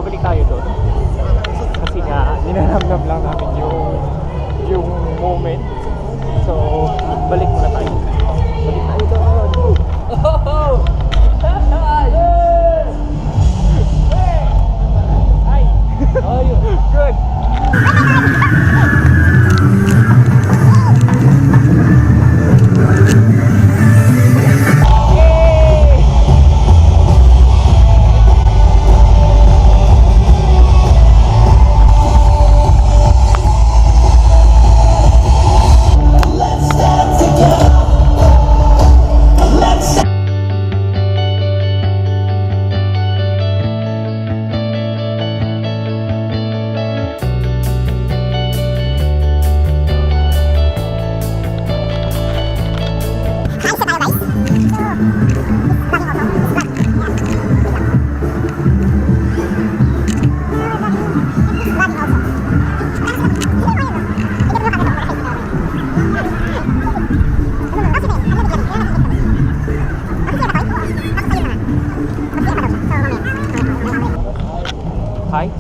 bumalik tayo doon. Kasi nga, ninanamnam lang namin yung moment. So, balik muna tayo. Balik tayo doon. Oh! Hi! How are you? Good! Hi.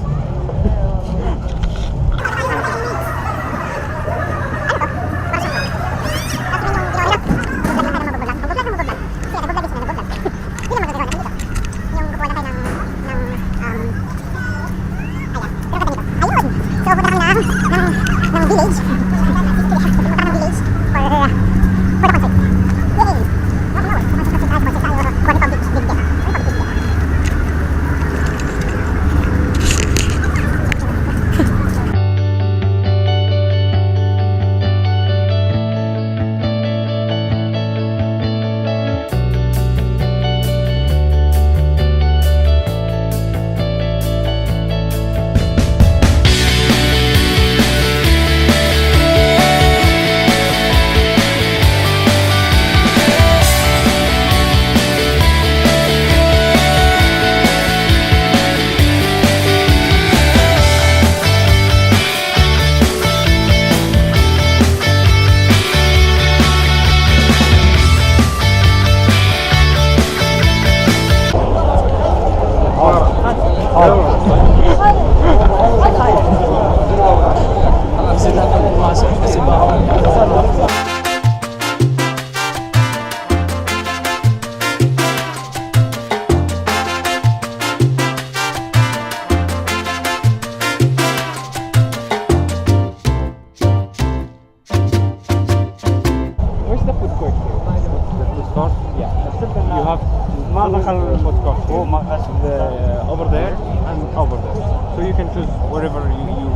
Over there and over there, so you can choose wherever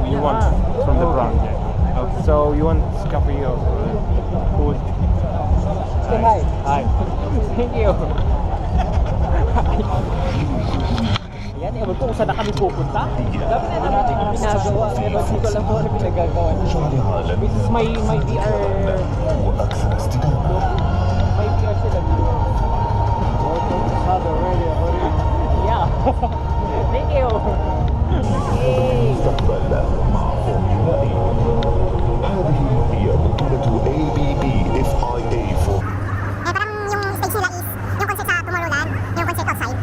you want from the brand. Yeah. So you want coffee or food? Say hi. Hi. Thank you. Yan, ewan ko kung saan na kami pupunta. Dami na namin ginagawa, pero hindi ko alam kung ano pinagagawa niyo. This is my VR. My VR sila dito. Yeah. Thank you. Yay. هذه هي بطولة ABB FIA for parang yung stage nila is yung concert sa Tomorrowland, yung concert outside.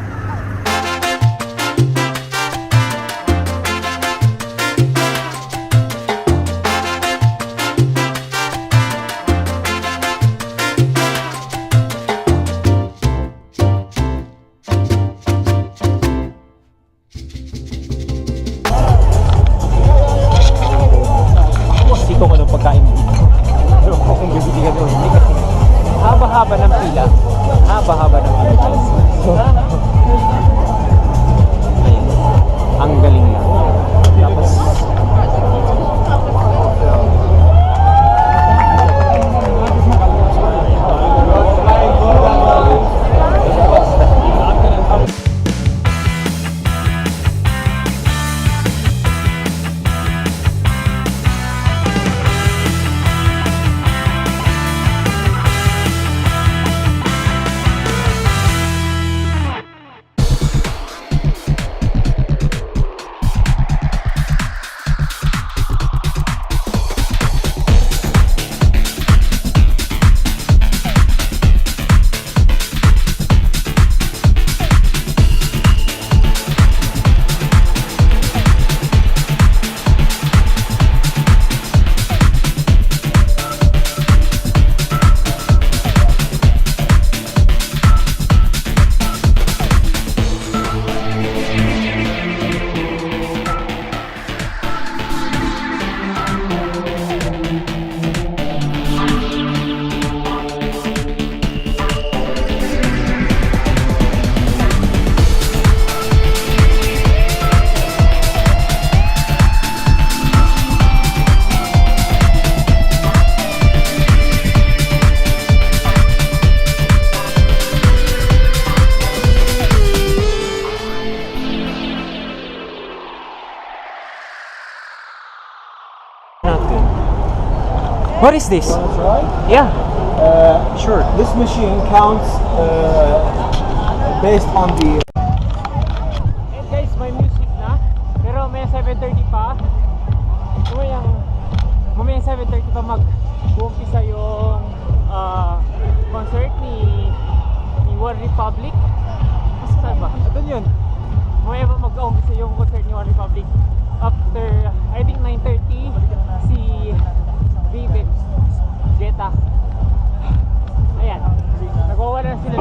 Dito ko ng pagkain dito. Pero kung bibigyan ko, hindi kasi haba-haba ng pila. Haba-haba ng pila. So, ang galing lang. Tapos, what is this? Wanna try? Yeah. Sure. This machine counts based on the. And guys, may music na. Pero may 7:30 pa. Mamaya 7:30 pa mag-uumpisa yung concert ni One Republic. Saan ba? Ito yun. Mamaya pa mag-uumpisa yung concert ni One Republic. After, I think 9:30, si Guetta. Ayan. Nagwawala na sila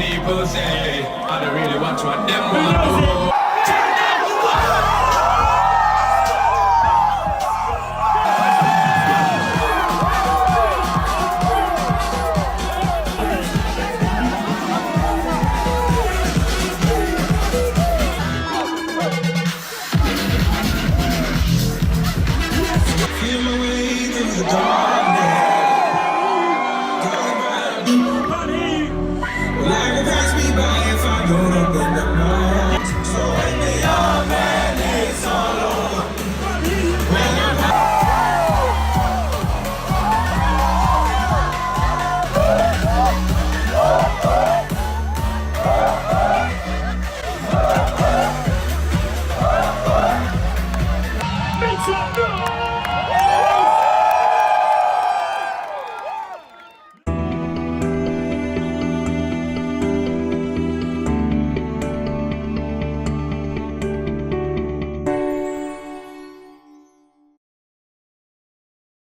people say, I don't really watch what them want to do. Feel my way through the darkness. Life will pass me by if I You're the thing that